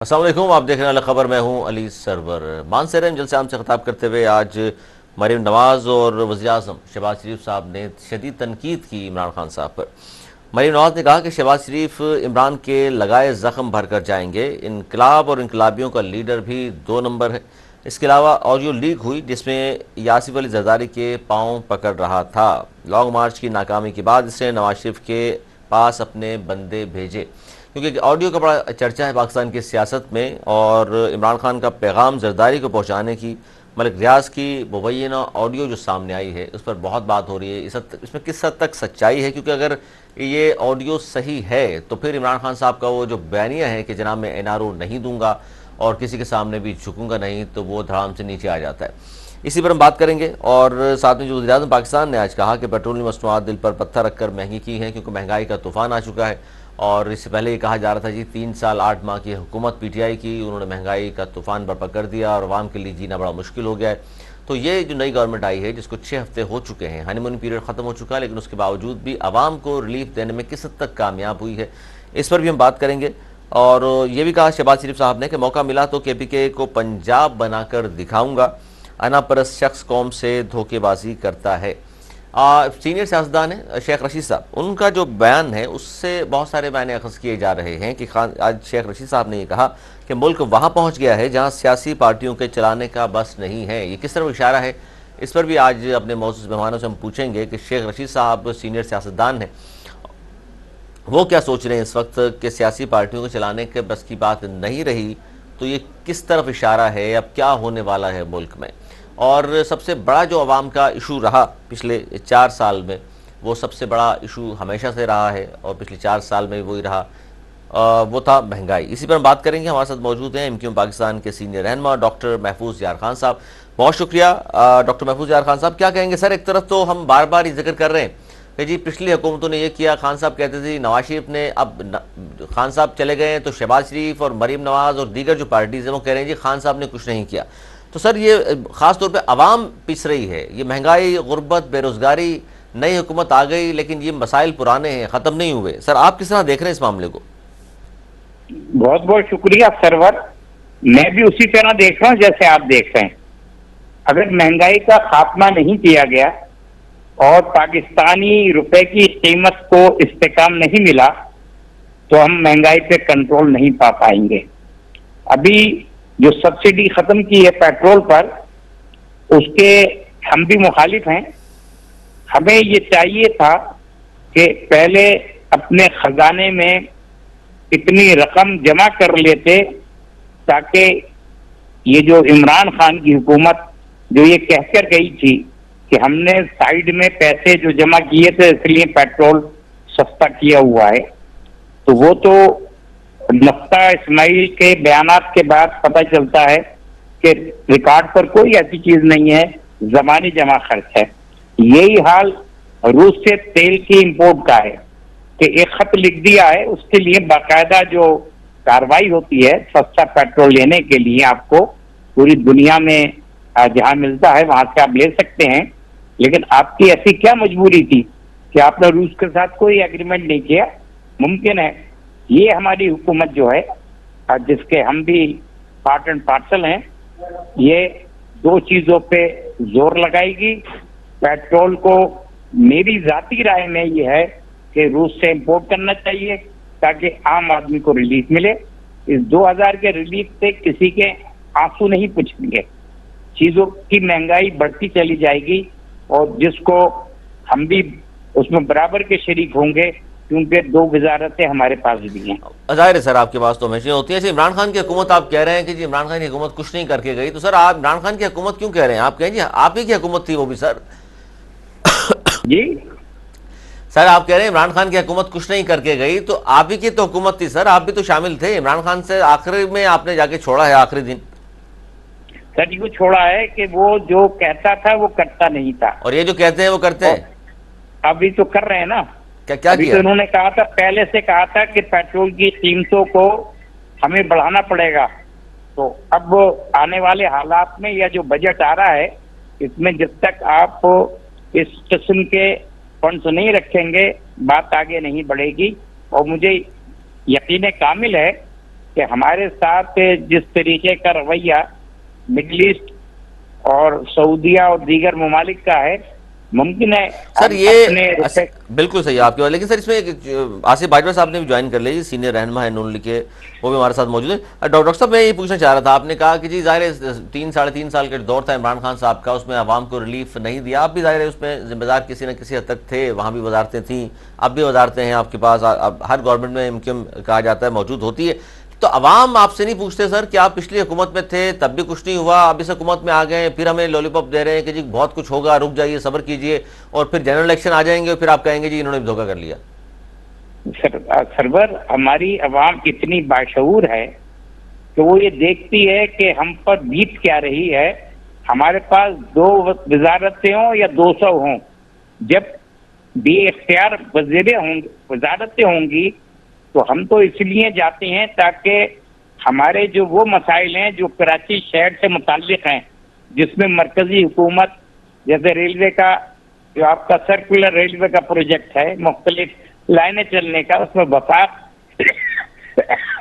السلام علیکم، آپ دیکھ رہے ہیں الخبر، میں ہوں علی سرور۔ مان سے رحم جلسے عام سے خطاب کرتے ہوئے آج مریم نواز اور وزیراعظم شہباز شریف صاحب نے شدید تنقید کی عمران خان صاحب پر۔ مریم نواز نے کہا کہ شہباز شریف عمران کے لگائے زخم بھر کر جائیں گے، انقلاب اور انقلابیوں کا لیڈر بھی 2 نمبر ہے۔ اس کے علاوہ آڈیو لیک ہوئی جس میں یاسف علی زرداری کے پاؤں پکڑ رہا تھا۔ لانگ مارچ کی ناکامی کے بعد اس نے نواز شریف کے پاس اپنے بندے بھیجے، کیونکہ آڈیو کا بڑا چرچا ہے پاکستان کی سیاست میں، اور عمران خان کا پیغام زرداری کو پہنچانے کی ملک ریاض کی مبینہ آڈیو جو سامنے آئی ہے اس پر بہت بات ہو رہی ہے۔ اس میں کس حد تک سچائی ہے، کیونکہ اگر یہ آڈیو صحیح ہے تو پھر عمران خان صاحب کا وہ جو بیانیہ ہے کہ جناب میں NRO نہیں دوں گا اور کسی کے سامنے بھی جھکوں گا نہیں، تو وہ دھڑام سے نیچے آ جاتا ہے۔ اسی پر ہم بات کریں گے، اور ساتھ میں جو وزیر اعظم پاکستان نے آج کہا کہ پیٹرولیم مصنوعات دل پر پتھر رکھ کر مہنگی کی ہیں، کیونکہ مہنگائی کا طوفان آ چکا ہے۔ اور اس سے پہلے یہ کہا جا رہا تھا 3 سال 8 ماہ کی حکومت PTI کی، انہوں نے مہنگائی کا طوفان برپا کر دیا اور عوام کے لیے جینا بڑا مشکل ہو گیا ہے۔ تو یہ جو نئی گورنمنٹ آئی ہے جس کو 6 ہفتے ہو چکے ہیں، ہانی مونی پیریڈ ختم ہو چکا ہے، لیکن اس کے باوجود بھی عوام کو ریلیف دینے میں کس حد تک کامیاب ہوئی ہے، اس پر بھی ہم بات کریں گے۔ اور یہ بھی کہا شہباز شریف صاحب نے کہ موقع ملا تو KPK کو پنجاب بنا کر دکھاؤں گا، انا پرست شخص قوم سے دھوکے بازی کرتا ہے۔ سینئر سیاستدان ہیں شیخ رشید صاحب، ان کا جو بیان ہے اس سے بہت سارے بیان اخذ کیے جا رہے ہیں کہ آج شیخ رشید صاحب نے یہ کہا کہ ملک وہاں پہنچ گیا ہے جہاں سیاسی پارٹیوں کے چلانے کا بس نہیں ہے۔ یہ کس طرح اشارہ ہے، اس پر بھی آج اپنے معزز مہمانوں سے ہم پوچھیں گے کہ شیخ رشید صاحب سینئر سیاستدان ہیں، وہ کیا سوچ رہے ہیں اس وقت کہ سیاسی پارٹیوں کو چلانے کے بس کی بات نہیں رہی، تو یہ کس طرف اشارہ ہے، اب کیا ہونے والا ہے ملک میں۔ اور سب سے بڑا جو عوام کا ایشو رہا پچھلے 4 سال میں، وہ سب سے بڑا ایشو ہمیشہ سے رہا ہے اور پچھلے 4 سال میں وہی رہا، وہ تھا مہنگائی۔ اسی پر ہم بات کریں گے۔ ہمارے ساتھ موجود ہیں MQM پاکستان کے سینئر رہنما ڈاکٹر محفوظ یار خان صاحب۔ بہت شکریہ ڈاکٹر محفوظ یار خان صاحب۔ کیا کہیں گے سر، ایک طرف تو ہم بار بار یہ ذکر کر رہے ہیں کہ جی پچھلی حکومتوں نے یہ کیا، خان صاحب کہتے تھے نواز شریف نے، اب خان صاحب چلے گئے ہیں تو شہباز شریف اور مریم نواز اور دیگر جو پارٹیز ہیں وہ کہہ رہے ہیں جی خان صاحب نے کچھ نہیں کیا۔ تو سر یہ خاص طور پہ عوام پس رہی ہے، یہ مہنگائی، غربت، بے روزگاری، نئی حکومت آ گئی لیکن یہ مسائل پرانے ہیں، ختم نہیں ہوئے۔ سر آپ کس طرح دیکھ رہے ہیں اس معاملے کو؟ بہت بہت شکریہ سرور۔ میں بھی اسی طرح دیکھ رہا ہوں جیسے آپ دیکھ رہے ہیں۔ اگر مہنگائی کا خاتمہ نہیں کیا گیا اور پاکستانی روپے کی قیمت کو استحکام نہیں ملا تو ہم مہنگائی پہ کنٹرول نہیں پا پائیں گے۔ ابھی جو سبسڈی ختم کی ہے پیٹرول پر، اس کے ہم بھی مخالف ہیں۔ ہمیں یہ چاہیے تھا کہ پہلے اپنے خزانے میں اتنی رقم جمع کر لیتے تاکہ یہ جو عمران خان کی حکومت جو یہ کہہ کر گئی تھی کہ ہم نے سائیڈ میں پیسے جو جمع کیے تھے اس لیے پیٹرول سستا کیا ہوا ہے، تو وہ تو نفتہ اسماعیل کے بیانات کے بعد پتہ چلتا ہے کہ ریکارڈ پر کوئی ایسی چیز نہیں ہے، زمانی جمع خرچ ہے۔ یہی حال روس سے تیل کی امپورٹ کا ہے کہ ایک خط لکھ دیا ہے، اس کے لیے باقاعدہ جو کارروائی ہوتی ہے سستا پیٹرول لینے کے لیے، آپ کو پوری دنیا میں جہاں ملتا ہے وہاں سے آپ لے سکتے ہیں، لیکن آپ کی ایسی کیا مجبوری تھی کہ آپ نے روس کے ساتھ کوئی ایگریمنٹ نہیں کیا؟ ممکن ہے یہ ہماری حکومت جو ہے جس کے ہم بھی پارٹ اینڈ پارسل ہیں، یہ 2 چیزوں پہ زور لگائے گی۔ پیٹرول کو میری ذاتی رائے میں یہ ہے کہ روس سے امپورٹ کرنا چاہیے تاکہ عام آدمی کو ریلیف ملے۔ اس 2000 کے ریلیف سے کسی کے آنسو نہیں پوچھیں گے، چیزوں کی مہنگائی بڑھتی چلی جائے گی، اور جس کو ہم بھی اس میں برابر کے شریک ہوں گے کیونکہ 2 وزارتیں ہمارے پاس بھی ہیں۔ ظاہر ہے سر آپ کے پاس تو ہمیشہ ہوتی ہے۔ عمران خان کی حکومت آپ کہہ رہے ہیں کہ جی عمران خان کی حکومت کچھ نہیں کر کے گئی، تو سر آپ عمران خان کی حکومت کیوں کہہ رہے ہیں؟ آپ کہیں جی آپ ہی کی حکومت تھی وہ بھی سر۔ جی سر آپ کہہ رہے ہیں عمران خان کی حکومت کچھ نہیں کر کے گئی، تو آپ ہی کی تو حکومت تھی سر، آپ بھی تو شامل تھے۔ عمران خان سے آخری میں آپ نے جا کے چھوڑا ہے، آخری دن سر یہ چھوڑا ہے کہ وہ جو کہتا تھا وہ کرتا نہیں تھا، اور یہ جو کہتے ہیں وہ کرتے ہیں۔ ابھی تو کر رہے ہیں نا۔ کیا ابھی کیا؟ تو انہوں نے کہا تھا، پہلے سے کہا تھا کہ پیٹرول کی قیمتوں کو ہمیں بڑھانا پڑے گا، تو اب آنے والے حالات میں یا جو بجٹ آ رہا ہے اس میں جب تک آپ اس قسم کے فنڈز نہیں رکھیں گے بات آگے نہیں بڑھے گی۔ اور مجھے یقین کامل ہے کہ ہمارے ساتھ جس طریقے کا رویہ مڈل ایسٹ اور سعودیہ اور دیگر ممالک کا ہے، ممکن ہے سر ہم یہ اپنے بالکل صحیح آپ کی بات، لیکن سر اس میں آصف باجوہ صاحب نے بھی جوائن کر لی، سینئر رہنما ہے نون لیگ کے، وہ بھی ہمارے ساتھ موجود ہے۔ ڈاکٹر صاحب میں یہ پوچھنا چاہ رہا تھا، آپ نے کہا کہ جی ظاہر ہے 3 ساڑھے 3 سال کا دور تھا عمران خان صاحب کا، اس میں عوام کو ریلیف نہیں دیا، آپ بھی ظاہر ہے اس میں ذمہ دار کسی نہ کسی حد تک تھے، وہاں بھی وزارتیں تھیں، اب بھی وزارتیں ہیں آپ کے پاس، اب ہر گورنمنٹ میں امکم کہا جاتا ہے موجود ہوتی ہے، تو عوام آپ سے نہیں پوچھتے سر کہ آپ پچھلی حکومت میں تھے تب بھی کچھ نہیں ہوا، اب اس حکومت میں آ گئے پھر ہمیں لولی پاپ دے رہے ہیں کہ جی بہت کچھ ہوگا، رک جائیے، صبر کیجئے، اور پھر جنرل الیکشن آ جائیں گے اور پھر آپ کہیں گے جی انہوں نے بھی دھوکہ کر لیا؟ سرور، ہماری عوام اتنی باشعور ہے کہ وہ یہ دیکھتی ہے کہ ہم پر بیت کیا رہی ہے، ہمارے پاس 2 وزارتیں ہوں یا 200 ہوں، جب بے اختیار وزارتیں ہوں گی تو ہم تو اس لیے جاتے ہیں تاکہ ہمارے جو وہ مسائل ہیں جو کراچی شہر سے متعلق ہیں، جس میں مرکزی حکومت جیسے ریلوے کا جو آپ کا سرکولر ریلوے کا پروجیکٹ ہے، مختلف لائنیں چلنے کا، اس میں وفاق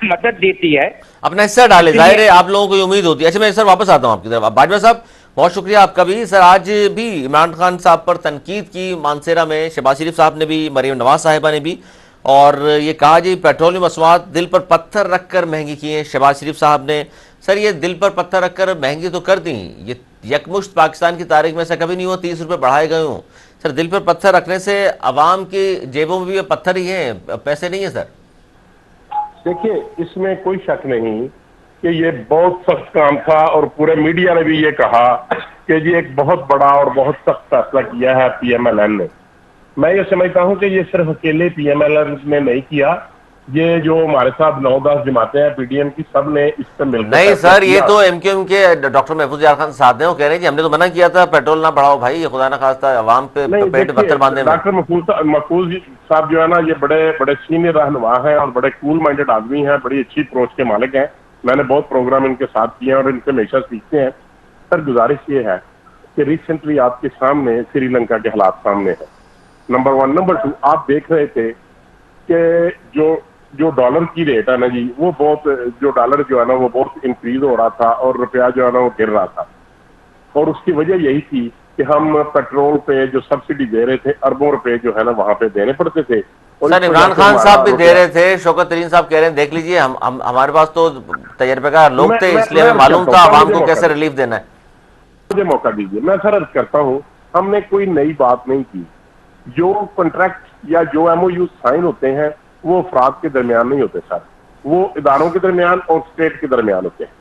مدد دیتی ہے۔ اپنا حصہ ڈالے، ظاہر ہے آپ لوگوں کو یہ امید ہوتی ہے۔ اچھا میں سر واپس آتا ہوں آپ کی طرف، باجوہ صاحب بہت شکریہ آپ کا بھی۔ سر آج بھی عمران خان صاحب پر تنقید کی مانسیرا میں، شہباز شریف صاحب نے بھی، مریم نواز صاحبہ نے بھی، اور یہ کہا جی پیٹرولیم مصنوعات دل پر پتھر رکھ کر مہنگی کی ہیں شہباز شریف صاحب نے۔ سر یہ دل پر پتھر رکھ کر مہنگی تو کر دیں، یہ یکمشت پاکستان کی تاریخ میں ایسا کبھی نہیں ہوا 30 روپے بڑھائے گئے ہوں۔ سر دل پر پتھر رکھنے سے عوام کی جیبوں میں بھی پتھر ہی ہیں، پیسے نہیں ہیں سر۔ دیکھیے اس میں کوئی شک نہیں کہ یہ بہت سخت کام تھا، اور پورے میڈیا نے بھی یہ کہا کہ یہ ایک بہت بڑا اور بہت سخت فیصلہ کیا ہے پی ایم ایل این نے۔ میں یہ سمجھتا ہوں کہ یہ صرف اکیلے پی ایم ایل این نے نہیں کیا، یہ جو ہمارے ساتھ 9-10 جماعتیں ہیں پی ڈی ایم کی، سب نے اس پہ مل کر نہیں فیصلہ سر، یہ کیا۔ تو ایم کیو ایم کے ڈاکٹر محفوظ یار خان صاحب ہیں، وہ کہہ رہے ہیں کہ ہم نے تو منع کیا تھا پیٹرول نہ بڑھاؤ بھائی، یہ خدا نہ خواستہ عوام پہ نہیں پیٹ پتھر باندھے میں۔ ڈاکٹر محفوظ صاحب جو ہے نا، یہ بڑے سینئر رہنما ہیں اور بڑے کول مائنڈڈ آدمی ہیں، بڑی اچھی اپروچ کے مالک ہیں، میں نے بہت پروگرام ان کے ساتھ کیے ہیں اور ان سے ہمیشہ سیکھتے ہیں۔ سر گزارش یہ ہے کہ ریسنٹلی آپ کے سامنے سری لنکا کے حالات سامنے ہیں، نمبر 1۔ نمبر 2، آپ دیکھ رہے تھے کہ جو ڈالر کی ریٹ ہے نا جی، وہ جو ڈالر جو ہے نا وہ بہت انکریز ہو رہا تھا اور روپیہ جو ہے نا وہ گر رہا تھا، اور اس کی وجہ یہی تھی کہ ہم پیٹرول پہ جو سبسڈی دے رہے تھے اربوں روپے جو ہے نا وہاں پہ دینے پڑتے تھے، اور سر عمران خان صاحب بھی دے رہے تھے، شوکت ترین صاحب کہہ رہے ہیں دیکھ لیجئے ہمارے پاس تو تجربے کار لوگ تھے، اس لیے ہمیں معلوم تھا عوام کو کیسے ریلیف دینا ہے۔ مجھے موقع دیجیے، میں سر عرض کرتا ہوں، ہم نے کوئی نئی بات نہیں کی۔ جو کنٹریکٹ یا جو ایم او یو سائن ہوتے ہیں وہ افراد کے درمیان نہیں ہوتے سر، وہ اداروں کے درمیان اور اسٹیٹ کے درمیان ہوتے ہیں۔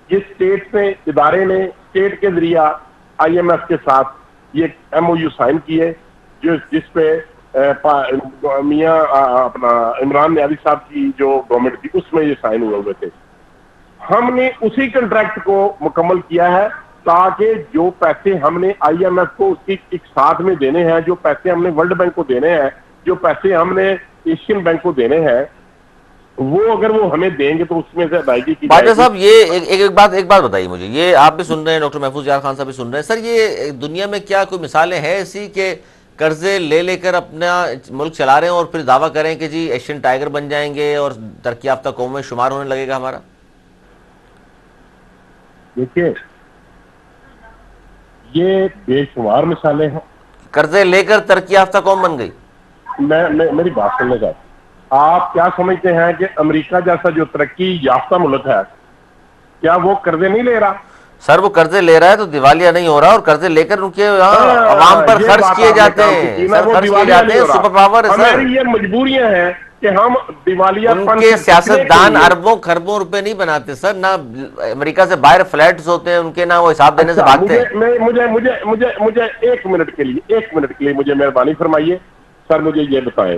یہ اسٹیٹ نے، ادارے نے اسٹیٹ کے ذریعہ آئی ایم ایف کے ساتھ یہ ایم او یو سائن کیے، جس پہ میاں اپنا عمران نیازی صاحب کی جو گورنمنٹ تھی اس میں یہ سائن ہوئے تھے۔ ہم نے اسی کنٹریکٹ کو مکمل کیا ہے تاکہ جو پیسے ہم نے آئی ایم ایف کو اس کی ایک ساتھ میں دینے ہیں، جو پیسے ہم نے ورلڈ بینک کو دینے ہیں، جو پیسے ہم نے ایشین بینک کو دینے ہیں، وہ اگر وہ ہمیں دیں گے تو اس میں سے ادائیگی کی جائے باجوہ گی۔ صاحب یہ ایک بات بتائیے مجھے، یہ آپ بھی سن رہے ہیں، ڈاکٹر محفوظ یار خان صاحب بھی سن رہے ہیں، سر یہ دنیا میں کیا کوئی مثالیں ہیں ایسی کہ قرضے لے کر اپنا ملک چلا رہے ہیں اور پھر دعویٰ کریں کہ جی ایشین ٹائیگر بن جائیں گے اور ترقی یافتہ قوم میں شمار ہونے لگے گا ہمارا؟ دیکھیے یہ بے شمار مثالیں ہیں، قرضے لے کر ترقی یافتہ قوم بن گئی۔ میری بات سننے کا، آپ کیا سمجھتے ہیں کہ امریکہ جیسا جو ترقی یافتہ ملک ہے کیا وہ قرضے نہیں لے رہا؟ سر وہ قرضے لے رہا ہے تو دیوالیہ نہیں ہو رہا، اور قرضے لے کر ان کے عوام پر خرچ کیے جاتے ہیں، سر خرچ کیے جاتے ہیں، سپر پاور ہے سر۔ ہماری یہ مجبوریاں ہیں کہ ہم دیوالیہ ان کے سیاستدان اربوں خربوں روپے نہیں بناتے سر، نہ امریکہ سے باہر فلیٹس ہوتے ہیں ان کے، نہ وہ حساب دینے سے بھاگتے ہیں۔ مجھے ایک منٹ کے لیے مجھے مہربانی فرمائیے سر، مجھے یہ بتائیں،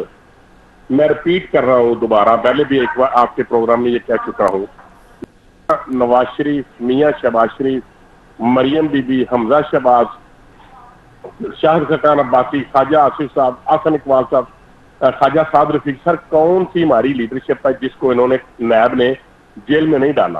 میں ریپیٹ کر رہا ہوں دوبارہ، پہلے بھی ایک بار آپ کے پروگرام میں یہ کہہ چکا ہوں، نواز شریف، میاں شہباز شریف، مریم بی بی، حمزہ شہباز، شاہد خاقان عباسی، خواجہ آصف صاحب، حسن اقبال صاحب، خواجہ سعد رفیق، سر کون سی ہماری لیڈرشپ ہے جس کو انہوں نے نیب نے جیل میں نہیں ڈالا؟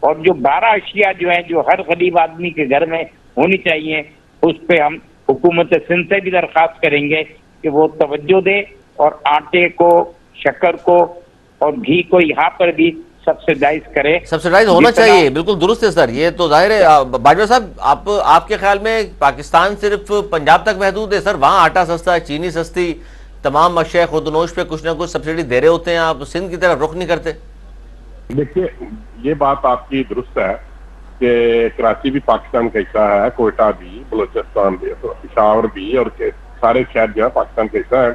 اور جو 12 اشیاء جو ہیں جو ہر غریب آدمی کے گھر میں ہونی چاہیے، اس پہ ہم حکومت سندھ سے بھی درخواست کریں گے کہ وہ توجہ دے، اور آٹے کو، شکر کو اور گھی کو یہاں پر بھی سبسیڈائز کرے. سبسیڈائز ہونا چاہیے، بالکل درست ہے سر. یہ تو ظاہر ہے. باجوہ صاحب، آپ کے خیال میں پاکستان صرف پنجاب تک محدود ہے سر؟ وہاں آٹا سستا ہے، چینی سستی، تمام اشیاء خودنوش پہ کچھ نہ کچھ سبسڈی دے رہے ہوتے ہیں، آپ سندھ کی طرف رخ نہیں کرتے؟ دیکھیے، یہ بات آپ کی درست ہے کہ کراچی بھی پاکستان کا حصہ ہے، کوئٹہ بھی، بلوچستان بھی، پشاور بھی، اور سارے شہر جو ہے پاکستان کا حصہ ہے.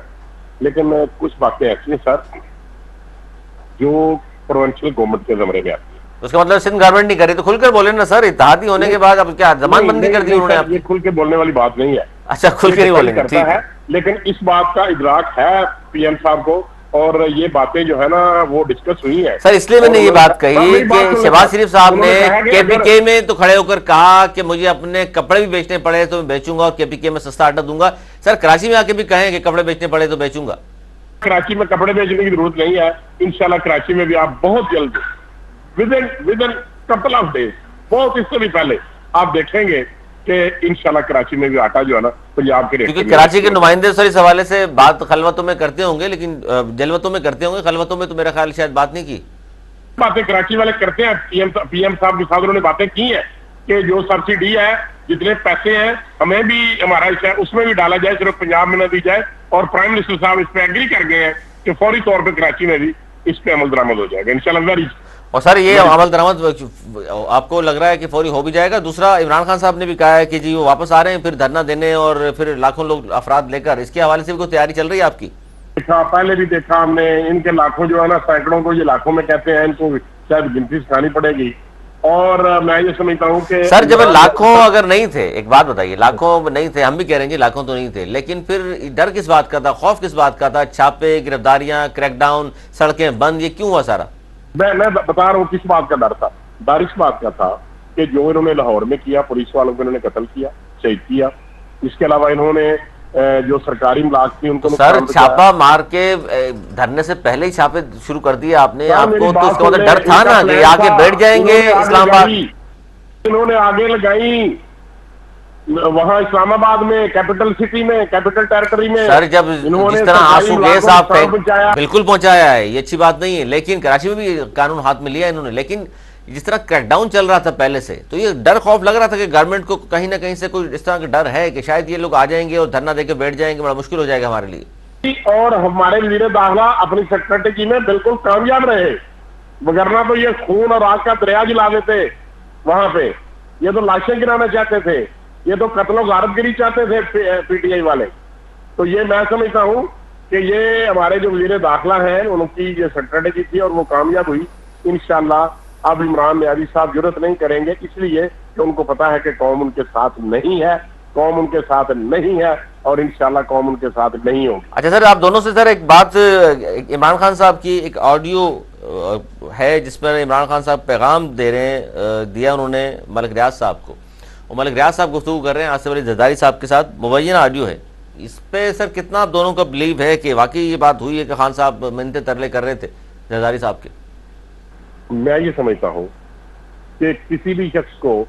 لیکن کچھ باتیں ایسی ہیں سر جو پروونشل گورنمنٹ کے زمرے میں آتی ہیں. اس کا مطلب سندھ گورنمنٹ نہیں کری تو کھل کر بولے نا سر. اتحادی ہونے کے بعد اب کیا زبان بندی کر دی انہوں نے؟ یہ کھل کے بولنے والی بات نہیں ہے. اچھا، کھل کے نہیں بولیں گے، ٹھیک ہے. لیکن اس بات کا ادراک ہے پی ایم صاحب کو، اور یہ باتیں جو ہے نا وہ ڈسکس ہوئی ہیں. سر اس لیے میں نے یہ بات کہی کہ شہباز شریف صاحب نے کے پی کے میں تو کھڑے ہو کر کہا کہ مجھے اپنے کپڑے بھی بیچنے پڑے تو میں بیچوں گا اور کے پی کے میں سستا آٹا دوں گا. سر کراچی میں آ کے بھی کہیں کہ کپڑے بیچنے پڑے تو بیچوں گا. کراچی میں کپڑے بیچنے کی ضرورت نہیں ہے. انشاءاللہ کراچی میں بھی آپ بہت جلد ودن کپل آف ڈیز، بہت اس سے بھی پہلے آپ دیکھیں گے کہ انشاءاللہ کراچی میں بھی آٹا جو ہے نا پنجاب کے ریٹ، کیونکہ کراچی کے نمائندے سر اس حوالے سے بات خلوتوں میں کرتے ہوں گے، لیکن جلوتوں میں کرتے ہوں گے، خلوتوں میں تو میرا خیال شاید بات نہیں کی. باتیں کراچی والے کرتے ہیں. پی ایم صاحب کے ساتھ انہوں نے باتیں کی ہیں کہ جو سبسڈی ہے، جتنے پیسے ہیں ہمیں بھی ہمارا حصہ ہے اس میں بھی ڈالا جائے، صرف پنجاب میں نہ دی جائے. اور پرائم منسٹر صاحب اس پہ ایگری کر گئے ہیں کہ فوری طور پہ کراچی میں بھی اس پہ عمل درآمد ہو جائے گا انشاءاللہ. ویری اور سر یہ عمل درآمد آپ کو لگ رہا ہے کہ فوری ہو بھی جائے گا؟ دوسرا عمران خان صاحب نے بھی کہا ہے کہ جی وہ واپس آ رہے ہیں پھر دھرنا دینے اور پھر لاکھوں لوگ افراد لے کر. اس کے حوالے سے بھی کوئی تیاری چل رہی ہے آپ کی؟ دیکھا، پہلے بھی دیکھا ہم نے، ان کے لاکھوں جو ہے نا، سینکڑوں کو یہ لاکھوں میں کہتے ہیں، ان کو شاید گنتی سکھانی پڑے گی. اور میں یہ سمجھتا ہوں کہ سر جب لاکھوں اگر نہیں تھے، ایک بات بتائیے، لاکھوں نہیں تھے، ہم بھی کہہ رہے ہیں جی لاکھوں تو نہیں تھے، لیکن پھر ڈر کس بات کا تھا، خوف کس بات کا تھا؟ چھاپے، گرفتاریاں، کریک ڈاؤن، سڑکیں بند، یہ کیوں ہوا سارا؟ میں بتا رہا ہوں کس بات کا ڈر تھا. ڈر اس بات کا تھا کہ جو انہوں نے لاہور میں کیا، پولیس والوں کو انہوں نے قتل کیا، شہید کیا. اس کے علاوہ انہوں نے جو سرکاری املاک تھی ان کو سر چھاپا مار کے دھرنے سے پہلے ہی چھاپے شروع کر دیے آپ نے. آپ کو تو اس کا مطلب ڈر تھا نا کہ آگے بیٹھ جائیں گے اسلام آباد. انہوں نے آگے لگائی وہاں اسلام آباد میں، کیپٹل سٹی میں، کیپٹل ٹیریٹری میں. سر جب جس طرح آنسو گیس آپ بالکل پہنچایا ہے، یہ اچھی بات نہیں ہے، لیکن کراچی میں بھی قانون ہاتھ میں لیا انہوں نے. لیکن جس طرح کریک ڈاؤن چل رہا تھا پہلے سے، تو یہ ڈر خوف لگ رہا تھا کہ گورنمنٹ کو کہیں نہ کہیں سے کوئی اس طرح کا ڈر ہے کہ شاید یہ لوگ آ جائیں گے اور دھرنا دے کے بیٹھ جائیں گے، بڑا مشکل ہو جائے گا ہمارے لیے. اور ہمارے وزیر داخلہ اپنی سیکرٹری میں بالکل کامیاب رہے، وگرنہ تو یہ خون اور آگ کا دریا جلا دیتے وہاں پہ. یہ تو لاشیں گرانا چاہتے تھے، یہ تو قتل و غارت گری چاہتے تھے پی ٹی آئی والے. تو یہ میں سمجھتا ہوں کہ یہ ہمارے جو وزیر داخلہ ہیں ان کی یہ سیکرٹری تھی اور وہ کامیاب ہوئی. انشاءاللہ اب عمران نیازی صاحب جرت نہیں کریں گے، اس لیے کہ ان کو پتا ہے کہ قوم ان کے ساتھ نہیں ہے، قوم ان کے ساتھ نہیں ہے، اور انشاءاللہ قوم ان کے ساتھ نہیں ہوگی. اچھا سر، آپ دونوں سے سر ایک بات، عمران خان صاحب کی ایک آڈیو ہے جس پر عمران خان صاحب پیغام دے رہے ہیں، دیا انہوں نے ملک ریاض صاحب کو، اور ملک ریاض صاحب گفتگو کر رہے ہیں آصف علی زرداری صاحب کے ساتھ، مبینہ آڈیو ہے. اس پہ سر کتنا آپ دونوں کا بلیو ہے کہ واقعی یہ بات ہوئی ہے کہ خان صاحب منتیں ترلے کر رہے تھے زرداری صاحب کے؟ میں یہ سمجھتا ہوں کہ کسی بھی شخص کو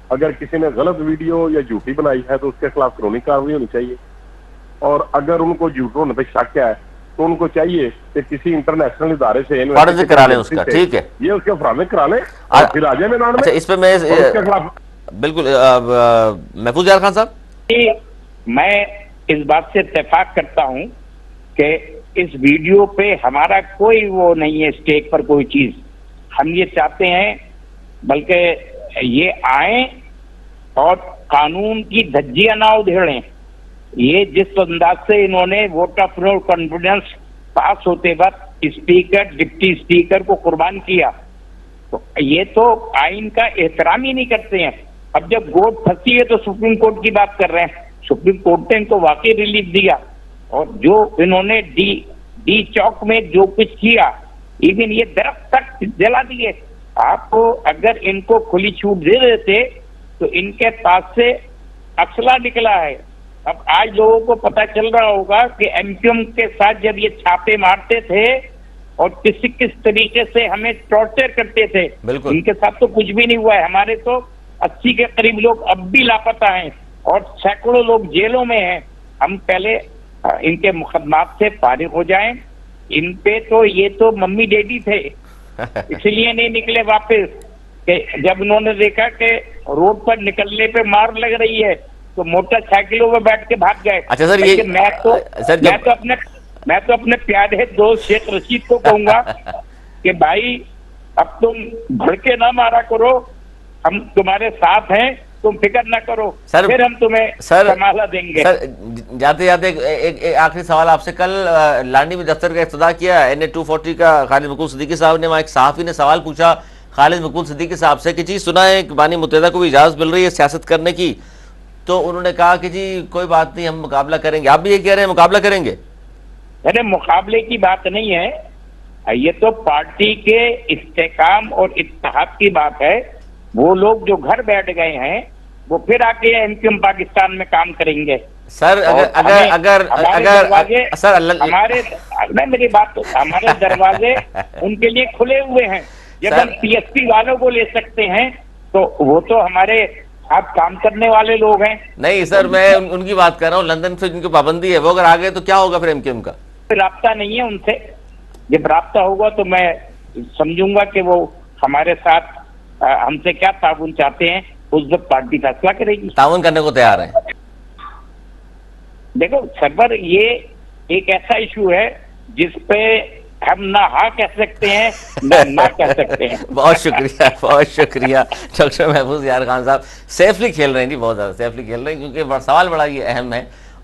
اگر کسی نے غلط ویڈیو یا جھوٹی بنائی ہے تو اس کے خلاف قانونی کارروائی ہونی چاہیے. اور اگر ان کو جھوٹ ہونے پہ شک ہے تو ان کو چاہیے کہ کسی انٹرنیشنل ادارے سے فرض کرا لیں اس کا، ٹھیک ہے، یہ اس کے فرض کرا لیں اور پھر آ جائیں میدان میں. اچھا اس پہ میں بالکل محفوظ یار خان صاحب، میں اس بات سے اتفاق کرتا ہوں کہ اس ویڈیو پہ ہمارا کوئی وہ نہیں ہے اسٹیک پر کوئی چیز. ہم یہ چاہتے ہیں بلکہ یہ آئیں اور قانون کی دھجیاں نہ ادھیڑیں. یہ جس انداز سے انہوں نے ووٹ آف نو کانفیڈنس پاس ہوتے وقت اسپیکر، ڈپٹی اسپیکر کو قربان کیا، تو یہ تو آئین کا احترام ہی نہیں کرتے ہیں. اب جب گوٹ پھنسی ہے تو سپریم کورٹ کی بات کر رہے ہیں. سپریم کورٹ نے ان کو واقعی ریلیف دیا، اور جو انہوں نے ڈی چوک میں جو کچھ کیا، ایون یہ درخت تک جلا دیے. آپ کو اگر ان کو کھلی چھوٹ دے دیتے تو ان کے پاس سے اسلحہ نکلا ہے. اب آج لوگوں کو پتہ چل رہا ہوگا کہ ایم کیو ایم کے ساتھ جب یہ چھاپے مارتے تھے اور کس طریقے سے ہمیں ٹارچر کرتے تھے. بالکل. ان کے ساتھ تو کچھ بھی نہیں ہوا ہے. ہمارے تو 80 کے قریب لوگ اب بھی لاپتہ ہیں اور سینکڑوں لوگ جیلوں میں ہیں. ہم پہلے ان کے مقدمات سے فارغ ہو جائیں. ان پہ تو یہ تو ممی ڈیڈی تھے, اس لیے نہیں نکلے واپس کہ جب انہوں نے دیکھا کہ روڈ پر نکلنے پہ مار لگ رہی ہے تو موٹر سائیکلوں میں بیٹھ کے بھاگ گئے. اچھا سر, لیکن میں تو اپنے پیارے دوست شیخ رشید کو کہوں گا کہ بھائی اب تم بھڑکے نہ مارا کرو, ہم تمہارے ساتھ ہیں, تم فکر نہ کرو, پھر ہم تمہیں سنبھالا دیں گے. سر جاتے جاتے ایک آخری سوال آپ سے. کل لانڈی میں دفتر کا افتتاح کیا NA 240 کا خالد مقبول صدیقی صاحب نے. وہاں ایک صحافی نے سوال پوچھا خالد مقبول صدیقی صاحب سے کہ جی سنا ہے کہ بانی متحدہ کو بھی اجازت مل رہی ہے سیاست کرنے کی, تو انہوں نے کہا کہ جی کوئی بات نہیں, ہم مقابلہ کریں گے. آپ بھی یہ کہہ رہے ہیں مقابلہ کریں گے؟ ارے مقابلے کی بات نہیں ہے, یہ تو پارٹی کے استحکام اور اتحاد کی بات ہے. وہ لوگ جو گھر بیٹھ گئے ہیں وہ پھر آ کے MQM پاکستان میں کام کریں گے. سر اگر میری بات تو ہمارے دروازے ان کے لیے کھلے ہوئے ہیں. جب ہم PSP والوں کو لے سکتے ہیں تو وہ تو ہمارے ساتھ کام کرنے والے لوگ ہیں. نہیں سر, میں ان کی بات کر رہا ہوں. لندن سے جن کی پابندی ہے وہ اگر آ گئے تو کیا ہوگا پھر MQM کا؟ رابطہ نہیں ہے ان سے. جب رابطہ ہوگا تو میں سمجھوں گا کہ وہ ہمارے ساتھ ہم سے کیا تعاون چاہتے ہیں, اس وقت پارٹی فیصلہ کرے گی. تعاون کرنے کو تیار ہیں. دیکھو سرور, یہ ایک ایسا ایشو ہے جس پہ ہم نہ ہاں کہہ سکتے ہیں نہ کہہ سکتے ہیں. بہت شکریہ, بہت شکریہ ڈاکٹر محفوظ یار خان صاحب. سیفلی کھیل رہے ہیں جی, بہت زیادہ سیفلی کھیل رہے ہیں, کیونکہ سوال بڑا یہ اہم ہے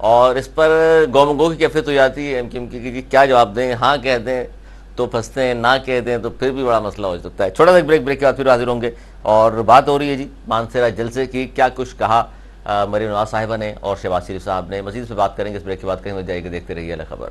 اور اس پر گو کی کیفیت ہو جاتی ہے MQM کی. کیا جواب دیں, ہاں کہہ دیں تو پھنستے ہیں, نہ کہہ دیں تو پھر بھی بڑا مسئلہ ہو سکتا ہے. چھوٹا سا بریک کے بعد پھر حاضر ہوں گے. اور بات ہو رہی ہے جی مانسیرا جلسے کی, کیا کچھ کہا مریم نواز صاحبہ نے اور شہباز شریف صاحب نے. مزید اس پہ بات کریں گے اس بریک کے بعد. کہیں مت جائے گا, دیکھتے رہیے الگ خبر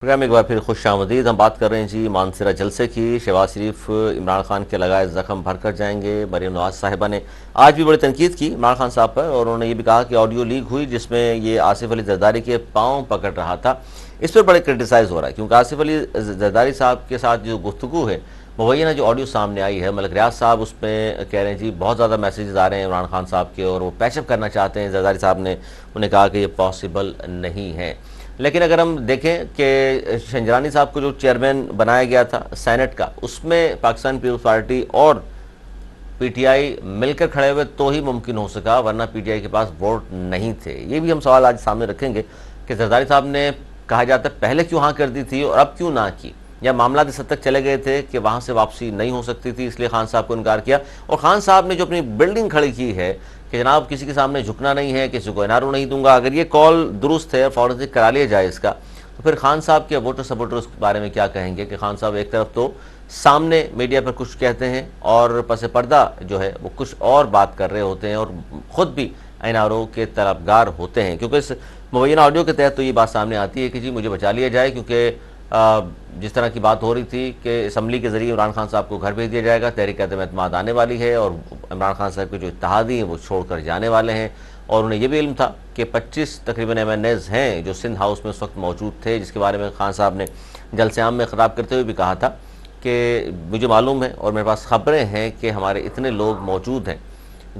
پروگرام. ایک بار پھر خوش آمدید. ہم بات کر رہے ہیں جی مانسیرا جلسے کی. شہباز شریف عمران خان کے لگائے زخم بھر کر جائیں گے. مریم نواز صاحبہ نے آج بھی بڑی تنقید کی عمران خان صاحب پر, اور انہوں نے یہ بھی کہا کہ آڈیو لیک ہوئی جس میں یہ آصف علی زرداری کے پاؤں پکڑ رہا تھا. اس پر بڑے کرٹیسائز ہو رہا ہے کیونکہ آصف علی زرداری صاحب کے ساتھ جو گفتگو ہے مبینہ جو آڈیو سامنے آئی ہے, ملک ریاض صاحب اس میں کہہ رہے ہیں جی بہت زیادہ میسیجز آ رہے ہیں عمران خان صاحب کے اور وہ پیچ اپ کرنا چاہتے ہیں. زرداری صاحب نے انہیں کہا کہ یہ پاسبل نہیں ہے. لیکن اگر ہم دیکھیں کہ شنجرانی صاحب کو جو چیئرمین بنایا گیا تھا سینٹ کا, اس میں پاکستان پیپلز پارٹی اور PTI مل کر کھڑے ہوئے تو ہی ممکن ہو سکا, ورنہ PTI کے پاس ووٹ نہیں تھے. یہ بھی ہم سوال آج سامنے رکھیں گے کہ زرداری صاحب نے کہا جاتا ہے پہلے کیوں ہاں کر دی تھی اور اب کیوں نہ کی, یا معاملات اس حد تک چلے گئے تھے کہ وہاں سے واپسی نہیں ہو سکتی تھی اس لیے خان صاحب کو انکار کیا. اور خان صاحب نے جو اپنی بلڈنگ کھڑی کی ہے کہ جناب کسی کے سامنے جھکنا نہیں ہے, کسی کو انارو نہیں دوں گا, اگر یہ کال درست ہے اور فورنسک کرا لیا جائے اس کا, تو پھر خان صاحب کے ووٹر سپورٹر اس بارے میں کیا کہیں گے کہ خان صاحب ایک طرف تو سامنے میڈیا پر کچھ کہتے ہیں اور پس پردہ جو ہے وہ کچھ اور بات کر رہے ہوتے ہیں اور خود بھی NRO کے طلبگار ہوتے ہیں. کیونکہ اس مبینہ آڈیو کے تحت تو یہ بات سامنے آتی ہے کہ جی مجھے بچا لیا جائے, کیونکہ جس طرح کی بات ہو رہی تھی کہ اسمبلی کے ذریعے عمران خان صاحب کو گھر بھیج دیا جائے گا, تحریک عدم اعتماد آنے والی ہے اور عمران خان صاحب کے جو اتحادی ہیں وہ چھوڑ کر جانے والے ہیں. اور انہیں یہ بھی علم تھا کہ 25 تقریباً MNAs ہیں جو سندھ ہاؤس میں اس وقت موجود تھے, جس کے بارے میں خان صاحب نے جلسے عام میں خطاب کرتے ہوئے بھی کہا تھا کہ مجھے معلوم ہے اور میرے پاس خبریں ہیں کہ ہمارے اتنے لوگ موجود ہیں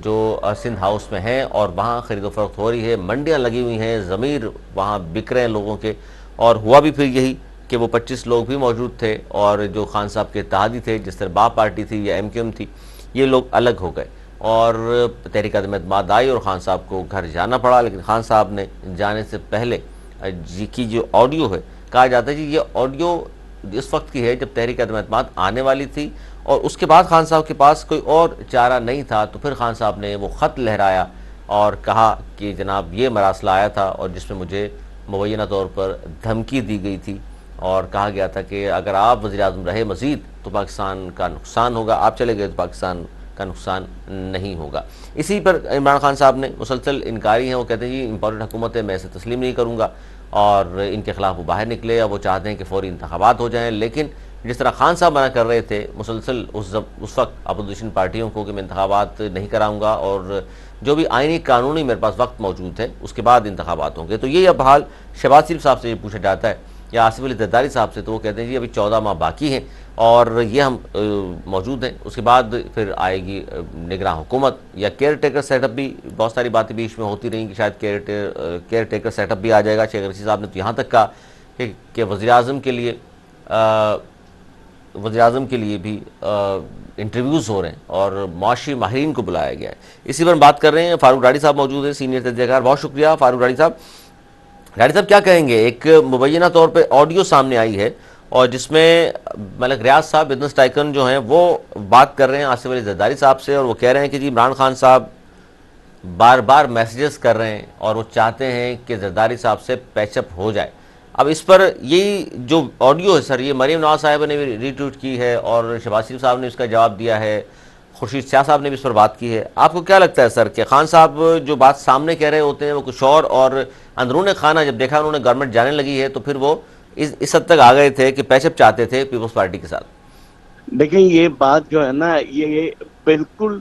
جو سندھ ہاؤس میں ہیں اور وہاں خرید و فروخت ہو رہی ہے, منڈیاں لگی ہوئی ہیں, ضمیر وہاں بک رہے ہیں لوگوں کے. اور ہوا بھی پھر یہی کہ وہ 25 لوگ بھی موجود تھے اور جو خان صاحب کے اتحادی تھے, جس طرح با پارٹی تھی یا MQM تھی, یہ لوگ الگ ہو گئے اور تحریک عدم اعتماد آئی اور خان صاحب کو گھر جانا پڑا. لیکن خان صاحب نے جانے سے پہلے کی جو آڈیو ہے, کہا جاتا ہے جی یہ آڈیو اس وقت کی ہے جب تحریک عدم اعتماد آنے والی تھی اور اس کے بعد خان صاحب کے پاس کوئی اور چارہ نہیں تھا, تو پھر خان صاحب نے وہ خط لہرایا اور کہا کہ جناب یہ مراسلہ آیا تھا اور جس میں مجھے مبینہ طور پر دھمکی دی گئی تھی اور کہا گیا تھا کہ اگر آپ وزیر اعظم رہے مزید تو پاکستان کا نقصان ہوگا, آپ چلے گئے تو پاکستان کا نقصان نہیں ہوگا. اسی پر عمران خان صاحب نے مسلسل انکاری ہیں, وہ کہتے ہیں جی امپورٹنٹ حکومت ہے, میں اسے تسلیم نہیں کروں گا, اور ان کے خلاف وہ باہر نکلے اور وہ چاہتے ہیں کہ فوری انتخابات ہو جائیں. لیکن جس طرح خان صاحب منع کر رہے تھے مسلسل اس وقت اپوزیشن پارٹیوں کو کہ میں انتخابات نہیں کراؤں گا اور جو بھی آئینی قانونی میرے پاس وقت موجود ہے اس کے بعد انتخابات ہوں گے, تو یہ اب حال شہباز شریف صاحب سے یہ پوچھا جاتا ہے یا آصف علی زرداری صاحب سے، تو وہ کہتے ہیں جی ابھی 14 ماہ باقی ہیں اور یہ ہم موجود ہیں، اس کے بعد پھر آئے گی نگراں حکومت یا کیئر ٹیکر سیٹ اپ بھی. بہت ساری باتیں بیچ میں ہوتی رہیں کہ شاید کیئر ٹیکر سیٹ اپ بھی آ جائے گا. شیخ رشید صاحب نے تو یہاں تک کہا کہ وزیر اعظم کے لیے بھی انٹرویوز ہو رہے ہیں اور معاشی ماہرین کو بلایا گیا ہے. اسی پر بات کر رہے ہیں. فاروق ڈاڑی صاحب موجود ہیں، سینئر تجزیہ کار. بہت شکریہ فاروق ڈاڑی صاحب. ڈاڑی صاحب کیا کہیں گے؟ ایک مبینہ طور پہ آڈیو سامنے آئی ہے اور جس میں ملک ریاض صاحب بزنس ٹائکن جو ہیں وہ بات کر رہے ہیں آصف علی زرداری صاحب سے، اور وہ کہہ رہے ہیں کہ جی عمران خان صاحب بار بار میسیجز کر رہے ہیں اور وہ چاہتے ہیں کہ زرداری صاحب سے پیچ اپ ہو جائے. اب اس پر یہی جو آڈیو ہے سر، یہ مریم نواز صاحبہ نے بھی ری ٹویٹ کی ہے اور شہباز شریف صاحب نے اس کا جواب دیا ہے، خورشید شاہ صاحب نے بھی اس پر بات کی ہے. آپ کو کیا لگتا ہے سر کہ خان صاحب جو بات سامنے کہہ رہے ہوتے ہیں وہ کچھ اور اندرون خانہ جب دیکھا انہوں نے گورنمنٹ جانے لگی ہے تو پھر وہ اس حد تک آ گئے تھے کہ پیچ اپ چاہتے تھے پیپلز پارٹی کے ساتھ؟ دیکھیں یہ بات جو ہے نا یہ بالکل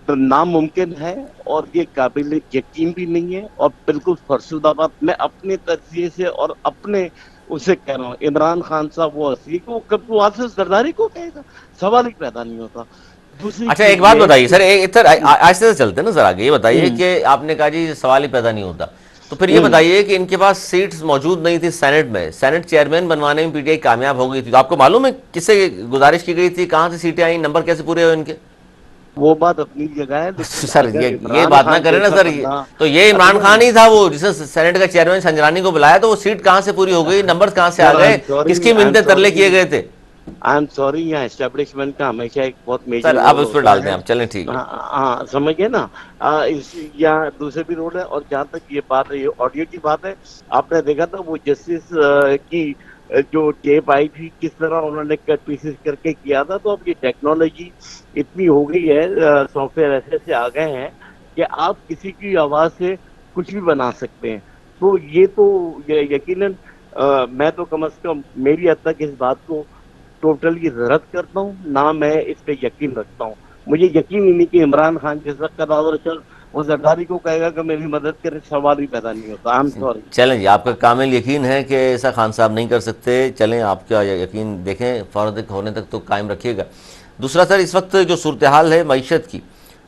ناممکن ہے اور یہ قابل یقین بھی نہیں ہے اور بالکل فرسودہ بات. میں اپنے تجزیے سے اور اپنے اسے کہہ رہا ہوں، عمران خان صاحب وہ ہستی کہ وہ کب وہ آصف زرداری کو کہے گا، سوال ہی پیدا نہیں ہوتا. اچھا ایک بات بتائیے سر، آہستہ سے چلتے ہیں نا سر آگے. یہ بتائیے کہ آپ نے کہا جی سوال ہی پیدا نہیں ہوتا، تو پھر یہ بتائیے کہ ان کے پاس سیٹس موجود نہیں تھی سینٹ میں، سینٹ چیئرمین بنوانے میں پی ٹی آئی کامیاب ہو گئی تھی، تو آپ کو معلوم ہے کس سے گزارش کی گئی تھی، کہاں سے سیٹیں آئیں، نمبر کیسے پورے ہوئے ان کے؟ وہ بات اپنی جگہ ہے سر یہ بات نہ کریں نا سر. تو یہ عمران خان ہی تھا وہ جس نے سینٹ کا چیئرمین سنجرانی کو بلایا، تو وہ سیٹ کہاں سے پوری ہو گئی، نمبر کہاں سے آ گئے، کس کی منتیں ترلے کیے گئے تھے؟ آئی ایم سوری، یہاں اسٹیبلشمنٹ کا ہمیشہ ایک بہت میجر سر آپ اس پہ ڈال دیں، آپ چلیں ٹھیک ہے. ہاں سمجھے نا. یہاں دوسرے بھی رول ہے. اور جہاں تک یہ بات ہے، یہ آڈیو کی بات ہے، آپ نے دیکھا تھا وہ جسٹس کی جو ٹیپ آئی تھی کس طرح انہوں نے کٹ پیسز کر کے کیا تھا. تو اب یہ ٹیکنالوجی اتنی ہو گئی ہے، سافٹ ویئر ایسے آ گئے ہیں کہ آپ کسی کی آواز سے کچھ بھی بنا سکتے ہیں. تو یہ تو یقیناً میں تو کم از کم میری حد تک اس بات کو ٹوٹلی رد کرتا ہوں، نہ میں اس پہ یقین رکھتا ہوں. مجھے یقین ہی نہیں کہ عمران خان جس وقت کا دور چل وہ زرداری کو کہے گا کہ میری مدد کرے، سوال ہی پیدا نہیں ہوتا. I am sorry. چلیں جی، آپ کا کامل یقین ہے کہ ایسا خان صاحب نہیں کر سکتے. چلیں آپ کا یقین دیکھیں فوراً ہونے تک تو قائم رکھیے گا. دوسرا سر، اس وقت جو صورتحال ہے معیشت کی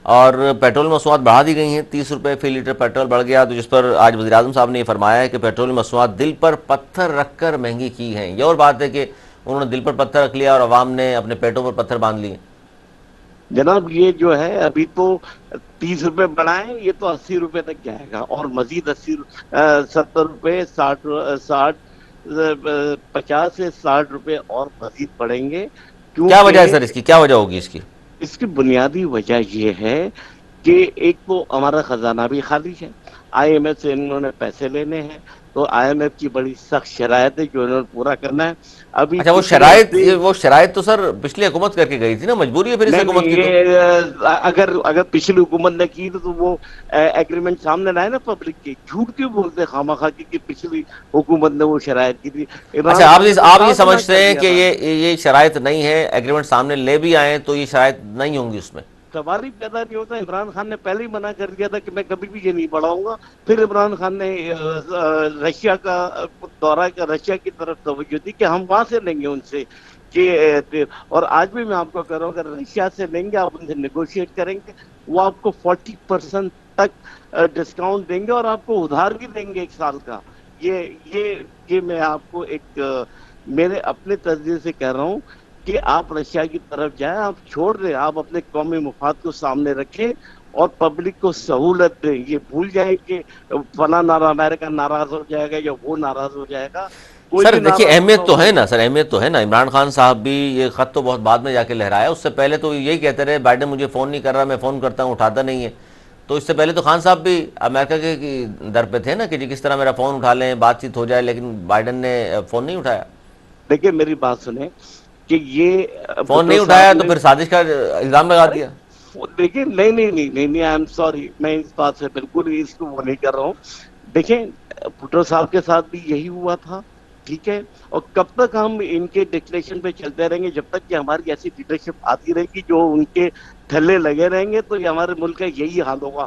اور پیٹرول مصنوعات بڑھا دی گئی ہیں، 30 روپے فی لیٹر پیٹرول بڑھ گیا، تو جس پر آج وزیر اعظم صاحب نے یہ فرمایا ہے کہ پیٹرول مصنوعات دل پر پتھر رکھ کر مہنگی کی ہیں. یہ اور بات ہے کہ انہوں نے دل پر پتھر رکھ لیا اور عوام نے اپنے پیٹوں پر پتھر باندھ لیے. جناب یہ جو ہے ابھی تو 30 روپے بڑھائیں، یہ تو 80 روپے تک جائے گا اور مزید 70 روپے 50 سے 60 روپے اور مزید بڑھیں گے. کیا وجہ ہے سر اس کی، کیا وجہ ہوگی اس کی؟ اس کی بنیادی وجہ یہ ہے کہ ایک تو ہمارا خزانہ بھی خالی ہے، آئی ایم ایف سے انہوں نے پیسے لینے ہیں، تو آئی ایم ایف کی بڑی سخت شرائط ہے جو انہوں نے پورا کرنا ہے. ابھی اچھا وہ شرائط تو سر پچھلی حکومت کر کے گئی تھی نا، مجبوری ہے پھر اس حکومت کی تو. اگر پچھلی حکومت نے کی تو وہ ایگریمنٹ سامنے لائے نا پبلک کے. جھوٹ کیوں بولتے خواہ کہ پچھلی حکومت نے وہ شرائط کی تھی. اچھا آپ یہ سمجھتے ہیں کہ یہ شرائط نہیں ہے، ایگریمنٹ سامنے لے بھی آئیں تو یہ شرائط نہیں ہوں گی اس میں؟ سوال ہی پیدا نہیں ہوتا. عمران خان نے پہلے ہی منع کر دیا تھا کہ میں کبھی بھی یہ نہیں بڑھاؤں گا. پھر عمران خان نے رشیا کا دورہ کیا، رشیا کی طرف توجہ دی کہ ہم وہاں سے لیں گے ان سے کہ، اور آج بھی میں آپ کو کہہ رہا ہوں اگر رشیا سے لیں گے آپ ان سے نیگوشیٹ کریں گے، وہ آپ کو 40% تک ڈسکاؤنٹ دیں گے اور آپ کو ادھار بھی دیں گے 1 سال کا. یہ میں آپ کو ایک میرے اپنے تجزیے سے کہہ رہا ہوں کہ آپ رشیا کی طرف جائیں، آپ چھوڑ دیں، آپ اپنے قومی مفاد کو سامنے رکھیں اور پبلک کو سہولت دیں. یہ بھول جائیں کہ فلاں امریکہ ناراض ہو جائے گا یا وہ ناراض ہو جائے گا. سر دیکھیے اہمیت تو ہے نا، سر اہمیت تو ہے نا. عمران خان صاحب بھی یہ خط تو بہت بعد میں جا کے لہرایا، اس سے پہلے تو یہی کہتے رہے بائیڈن مجھے فون نہیں کر رہا، میں فون کرتا ہوں اٹھاتا نہیں ہے. تو اس سے پہلے تو خان صاحب بھی امریکہ کے در پہ تھے نا کہ جی کس طرح میرا فون اٹھا لیں، بات چیت ہو جائے، لیکن بائیڈن نے فون نہیں اٹھایا. دیکھیے میری بات سنیں کہ یہ فون نہیں اٹھایا تو پھر سازش کا الزام لگا دیا. دیکھیں نہیں آئی ایم سوری، میں اس بات سے بالکل اس کو وہ نہیں کر رہا ہوں. دیکھیں بھٹو صاحب کے ساتھ بھی یہی ہوا تھا، ٹھیک ہے. اور کب تک ہم ان کے ڈکلیریشن پہ چلتے رہیں گے؟ جب تک کہ ہماری ایسی لیڈرشپ آتی رہے گی جو ان کے تھلے لگے رہیں گے تو یہ ہمارے ملک کا یہی حال ہوگا.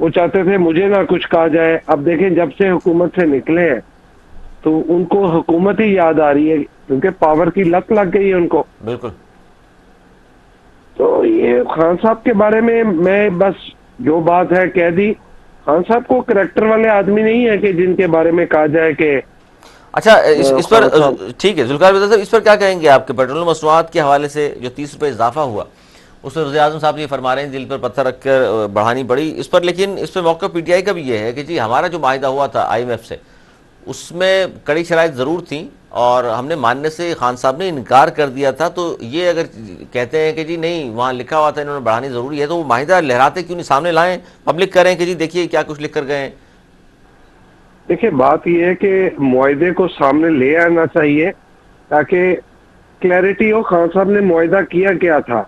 وہ چاہتے تھے مجھے نہ کچھ کہا جائے. اب دیکھیں جب سے حکومت سے نکلے ہیں تو ان کو حکومت ہی یاد آ رہی ہے کیونکہ پاور کی لت لگ گئی ہے ان کو. بالکل. تو یہ خان صاحب کے بارے میں بس جو بات ہے کہہ دی. خان صاحب کو کریکٹر والے آدمی نہیں ہے کہ جن کے بارے میں کہا جائے کہ اچھا اس پر ٹھیک ہے ذوالفقار مرزا صاحب، اس پر کیا کہیں گے آپ کے پیٹرول مصنوعات کے حوالے سے جو 30 روپے اضافہ ہوا اس میں وزیر اعظم صاحب یہ فرما رہے ہیں دل پر پتھر رکھ کر بڑھانی پڑی اس پر، لیکن اس پہ موقع پی ٹی آئی کا بھی یہ ہے کہ جی ہمارا جو معاہدہ ہوا تھا آئی ایم ایف سے اس میں کڑی شرائط ضرور تھیں اور ہم نے ماننے سے خان صاحب نے انکار کر دیا تھا. تو یہ اگر کہتے ہیں کہ جی نہیں وہاں لکھا ہوا تھا انہوں نے بڑھانی ضروری ہے تو وہ معاہدہ لہراتے کیوں نہیں سامنے لائیں، پبلک کریں کہ جی دیکھیے کیا کچھ لکھ کر گئے ہیں. دیکھیں بات یہ ہے کہ معاہدے کو سامنے لے آنا چاہیے تاکہ کلیئرٹی ہو خان صاحب نے معاہدہ کیا تھا.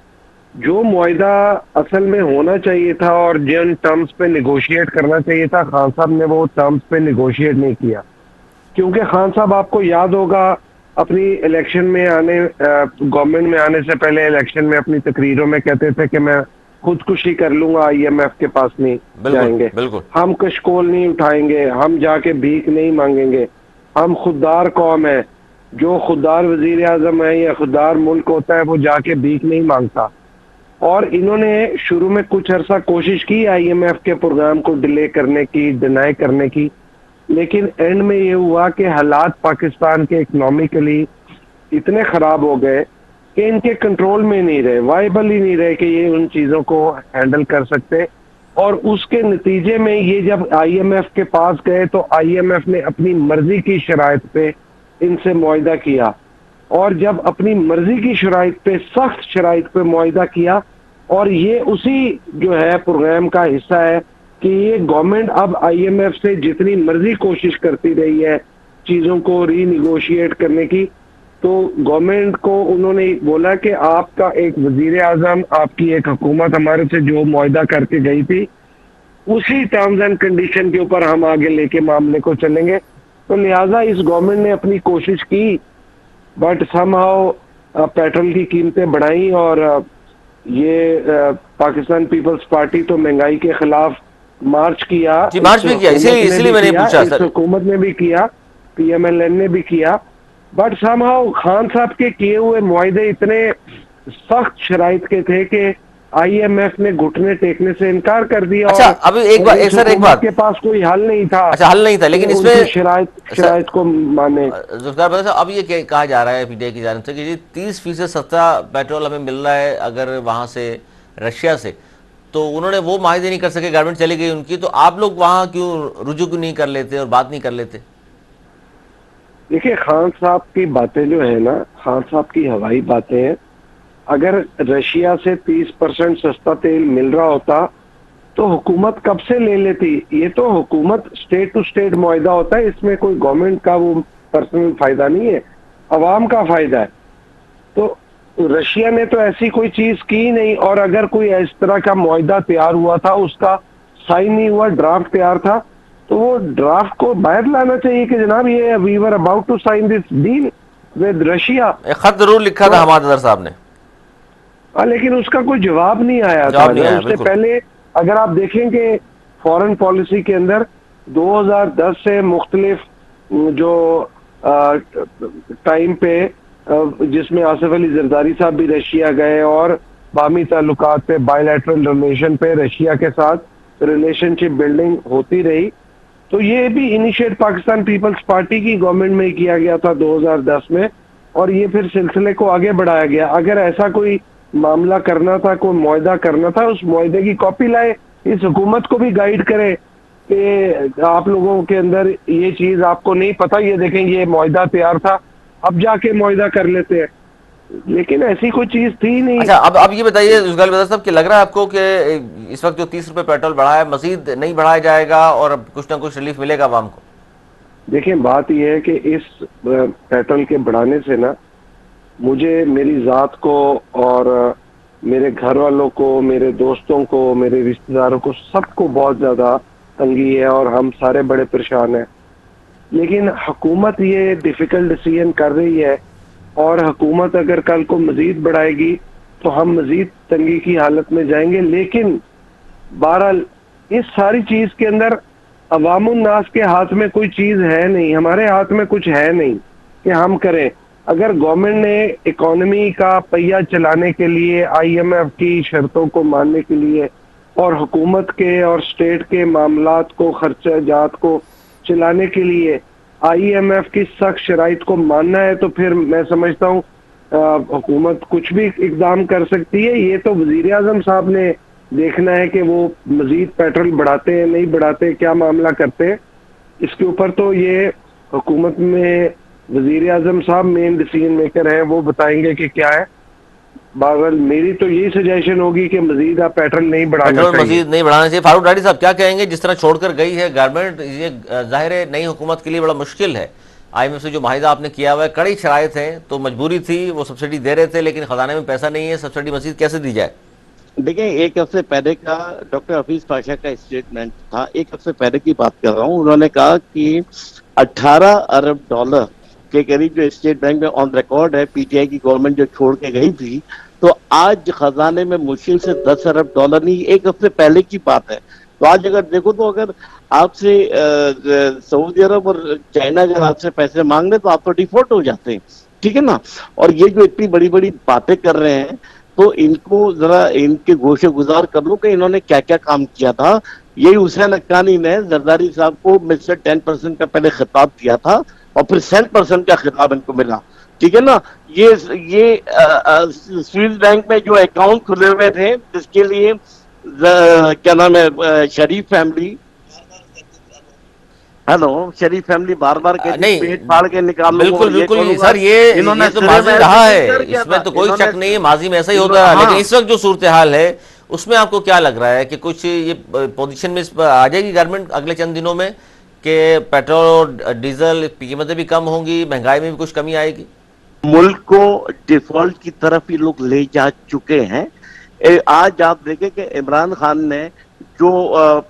جو معاہدہ اصل میں ہونا چاہیے تھا اور جن ٹرمز پہ نیگوشیٹ کرنا چاہیے تھا خان صاحب نے وہ ٹرمز پہ نیگوشیٹ نہیں کیا. کیونکہ خان صاحب آپ کو یاد ہوگا اپنی الیکشن میں گورنمنٹ میں آنے سے پہلے الیکشن میں اپنی تقریروں میں کہتے تھے کہ میں خودکشی کر لوں گا، آئی ایم ایف کے پاس نہیں جائیں گے، ہم کشکول نہیں اٹھائیں گے، ہم جا کے بھیک نہیں مانگیں گے، ہم خوددار قوم ہے، جو خوددار وزیر اعظم ہے یا خوددار ملک ہوتا ہے وہ جا کے بھیک نہیں مانگتا. اور انہوں نے شروع میں کچھ عرصہ کوشش کی آئی ایم ایف کے پروگرام کو ڈیلے کرنے کی، ڈینائی کرنے کی، لیکن اینڈ میں یہ ہوا کہ حالات پاکستان کے اکنامکلی اتنے خراب ہو گئے کہ ان کے کنٹرول میں نہیں رہے، وائبل ہی نہیں رہے کہ یہ ان چیزوں کو ہینڈل کر سکتے. اور اس کے نتیجے میں یہ جب آئی ایم ایف کے پاس گئے تو آئی ایم ایف نے اپنی مرضی کی شرائط پہ ان سے معاہدہ کیا، اور جب اپنی مرضی کی شرائط پہ، سخت شرائط پہ معاہدہ کیا، اور یہ اسی جو ہے پروگرام کا حصہ ہے کہ یہ گورنمنٹ اب آئی ایم ایف سے جتنی مرضی کوشش کرتی رہی ہے چیزوں کو ری نیگوشیٹ کرنے کی، تو گورنمنٹ کو انہوں نے بولا کہ آپ کا ایک وزیر اعظم، آپ کی ایک حکومت ہمارے سے جو معاہدہ کر کے گئی تھی اسی ٹرمز اینڈ کنڈیشن کے اوپر ہم آگے لے کے معاملے کو چلیں گے. تو لہٰذا اس گورنمنٹ نے اپنی کوشش کی بٹ سم ہاؤ پیٹرول کی قیمتیں بڑھائیں، اور یہ پاکستان پیپلز پارٹی تو مہنگائی کے خلاف مارچ کیا، جی مارچ بھی کیا، اسی لیے میں نے پوچھا اس حکومت نے بھی کیا، پی ایم ایل این نے بھی کیا، بٹ سم ہاؤ خان صاحب کے کیے ہوئے معاہدے اتنے سخت شرائط کے تھے کہ آئی ایم ایف نے گھٹنے ٹیکنے سے انکار کر دیا. اچھا ابھی ایک بات کے پاس کوئی حل نہیں تھا. اچھا حل نہیں تھا، لیکن اس میں شرائط کو مانے. ذوالفقار مرزا صاحب اب یہ کہا جا رہا ہے پی ٹی آئی کی جانب سے کہ جی 30% سستا پیٹرول ہمیں مل رہا ہے اگر وہاں سے رشیا سے، تو انہوں نے وہ معاہدے نہیں کر سکے، گورنمنٹ چلی گئی ان کی، تو آپ لوگ وہاں کیوں رجوع نہیں کر لیتے اور بات نہیں کر لیتے؟ دیکھیں خان صاحب کی باتیں جو ہے نا، خان صاحب کی ہوائی باتیں ہیں. اگر رشیا سے 30% سستا تیل مل رہا ہوتا تو حکومت کب سے لے لیتی. یہ تو حکومت اسٹیٹ ٹو اسٹیٹ معاہدہ ہوتا ہے، اس میں کوئی گورنمنٹ کا وہ پرسنل فائدہ نہیں ہے، عوام کا فائدہ ہے. تو رشیا نے تو ایسی کوئی چیز کی نہیں، اور اگر کوئی اس طرح کا معاہدہ تیار ہوا تھا، اس کا سائن نہیں ہوا، ڈرافٹ تیار تھا، تو وہ ڈرافٹ کو باہر لانا چاہیے کہ جناب یہ we were about to sign this deal with Russia. خط ضرور لکھا تھا حماد اظہر صاحب نے، لیکن اس کا کوئی جواب نہیں آیا تھا. اس سے پہلے اگر آپ دیکھیں کہ فورن پالیسی کے اندر 2010 سے مختلف جو ٹائم پہ جس میں آصف علی زرداری صاحب بھی رشیا گئے اور باہمی تعلقات پہ، بائی لیٹرل ریلیشن پہ رشیا کے ساتھ ریلیشن شپ بلڈنگ ہوتی رہی، تو یہ بھی انیشیٹ پاکستان پیپلز پارٹی کی گورنمنٹ میں کیا گیا تھا 2010 میں، اور یہ پھر سلسلے کو آگے بڑھایا گیا. اگر ایسا کوئی معاملہ کرنا تھا، کوئی معاہدہ کرنا تھا، اس معاہدے کی کاپی لائے، اس حکومت کو بھی گائیڈ کرے کہ آپ لوگوں کے اندر یہ چیز آپ کو نہیں پتہ، یہ دیکھیں یہ معاہدہ تیار تھا، اب جا کے معاہدہ کر لیتے ہیں. لیکن ایسی کوئی چیز تھی نہیں. اچھا اب یہ بتائیے ذوالفقار مرزا صاحب کہ لگ رہا ہے آپ کو کہ اس وقت جو 30 روپے پیٹرول بڑھا ہے مزید نہیں بڑھایا جائے گا اور اب کچھ نہ کچھ ریلیف ملے گا عوام کو؟ دیکھیں بات یہ ہے کہ اس پیٹرول کے بڑھانے سے نا مجھے، میری ذات کو اور میرے گھر والوں کو، میرے دوستوں کو، میرے رشتہ داروں کو، سب کو بہت زیادہ تنگی ہے اور ہم سارے بڑے پریشان ہیں. لیکن حکومت یہ ڈیفیکلٹ ڈیسیژن کر رہی ہے، اور حکومت اگر کل کو مزید بڑھائے گی تو ہم مزید تنگی کی حالت میں جائیں گے. لیکن بہرحال اس ساری چیز کے اندر عوام الناس کے ہاتھ میں کوئی چیز ہے نہیں، ہمارے ہاتھ میں کچھ ہے نہیں کہ ہم کریں۔ اگر گورنمنٹ نے اکانومی کا پہیہ چلانے کے لیے آئی ایم ایف کی شرطوں کو ماننے کے لیے اور حکومت کے اور اسٹیٹ کے معاملات کو، خرچہ جات کو چلانے کے لیے آئی ایم ایف کی سخت شرائط کو ماننا ہے، تو پھر میں سمجھتا ہوں حکومت کچھ بھی اقدام کر سکتی ہے۔ یہ تو وزیر اعظم صاحب نے دیکھنا ہے کہ وہ مزید پیٹرول بڑھاتے ہیں نہیں بڑھاتے، کیا معاملہ کرتے ہیں۔ اس کے اوپر تو یہ حکومت میں وزیر اعظم صاحب مین ڈیسیژن میکر ہیں، وہ بتائیں گے کہ کیا ہے۔ بہرحال میری تو یہی سجیشن ہوگی کہ مزید آپ پیٹرول نہیں بڑھانا پیٹرول چاہیے۔ مزید نہیں بڑھانا چاہیے۔ فاروق ڈاڑی صاحب کیا کہیں گے، جس طرح چھوڑ کر گئی ہے گورنمنٹ، یہ ظاہر ہے نئی حکومت کے لیے بڑا مشکل ہے۔ آئی ایم ایف سے جو معاہدہ آپ نے کیا ہوا ہے، کڑی شرائط ہیں، تو مجبوری تھی، وہ سبسڈی دے رہے تھے، لیکن خزانے میں پیسہ نہیں ہے، سبسڈی مزید کیسے دی جائے؟ دیکھیں، ایک ہفتے پہلے کا ڈاکٹر حفیظ پاشا کا اسٹیٹمنٹ تھا، ایک ہفتے پہلے کی بات کر رہا ہوں، انہوں نے کہا کہ 18 ارب ڈالر کے قریب جو اسٹیٹ بینک میں آن ریکارڈ ہے، پی ٹی آئی کی گورنمنٹ جو چھوڑ کے گئی تھی، تو آج خزانے میں مشکل سے 10 ارب ڈالر نہیں، ایک ہفتے پہلے کی بات ہے۔ تو آج اگر دیکھو تو اگر آپ سے سعودی عرب اور چائنا اگر آپ سے پیسے مانگ لیں تو آپ تو ڈیفالٹ ہو جاتے ہیں، ٹھیک ہے نا۔ اور یہ جو اتنی بڑی بڑی باتیں کر رہے ہیں، تو ان کو ذرا ان کے گوشے گزار کر لو کہ انہوں نے کیا کیا کام کیا تھا۔ یہی حسین حقانی نے زرداری صاحب کو مسٹر 10% کا پہلے خطاب دیا تھا، اور پھر 100% کا خطاب ان کو ملا، ٹھیک ہے نا۔ یہ سوئس بینک میں جو اکاؤنٹ کھلے ہوئے تھے، جس کے لیے کیا نام ہے، شریف فیملی، شریف فیملی بار بار کہتی نہیں، پیٹ پھاڑ کے نکال لو، بالکل بالکل سر، یہ تو ماضی رہا ہے، اس میں تو کوئی شک نہیں ہے، ماضی میں ایسا ہی ہوتا رہا، لیکن اس وقت جو صورتحال ہے اس میں آپ کو کیا لگ رہا ہے کہ کچھ یہ پوزیشن میں آ جائے گی گورنمنٹ اگلے چند دنوں میں کہ پیٹرول اور ڈیزل کی قیمتیں بھی کم ہوں گی، مہنگائی میں بھی کچھ کمی آئے گی؟ ملک کو ڈیفالٹ کی طرف ہی لوگ لے جا چکے ہیں۔ آج آپ دیکھیں کہ عمران خان نے جو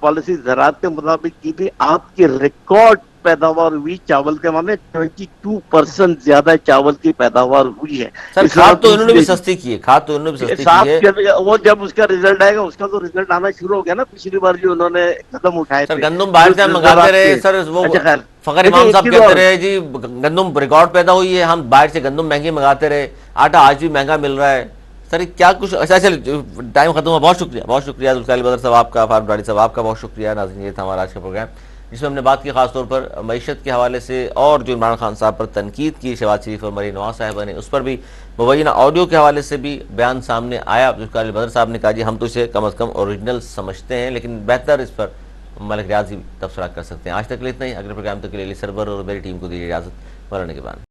پالیسی زراعت کے مطابق کی تھی، آپ کی ریکارڈ پیداوار ہوئی چاول کے معاملے، 22% زیادہ چاول کی پیداوار ہوئی ہے۔ سر کھاد تو انہوں نے بھی سستی کی ہے، کھاد تو انہوں نے بھی سستی کی ہے۔ وہ جب اس کا رزلٹ آئے گا، اس کا تو رزلٹ آنا شروع ہو گیا نا، پچھلی بار جو انہوں نے قدم اٹھائے سر تھے۔ گندم باہر سے ہم منگاتے رہے، سر وہ فخر امام صاحب کہتے رہے جی گندم ریکارڈ پیدا ہوئی ہے، ہم باہر سے گندم مہنگی منگاتے رہے، آٹا آج بھی مہنگا مل رہا ہے۔ سر کیا کچھ اچھا، چلے ٹائم ختم ہوا، بہت شکریہ ذوالفقار بدر صاحب آپ کا، فاروق ڈاڑی صاحب آپ کا بہت شکریہ۔ ناظرین، یہ تھا ہمارا آج کا پروگرام، جس میں ہم نے بات کی خاص طور پر معیشت کے حوالے سے، اور جو عمران خان صاحب پر تنقید کی شہباز شریف اور مریم نواز صاحبہ نے، اس پر بھی مبینہ آڈیو کے حوالے سے بھی بیان سامنے آیا۔ ذوالفقار بدر صاحب نے کہا جی ہم تو اسے کم از کم اوریجنل سمجھتے ہیں، لیکن بہتر اس پر ملک ریاض ہی تبصرہ کر سکتے ہیں۔ آج تک کے لیے اتنا ہی، اگلے پروگرام تک کے لیے علی سرور اور میری ٹیم کو دیجیے اجازت، مولانا کے بعد۔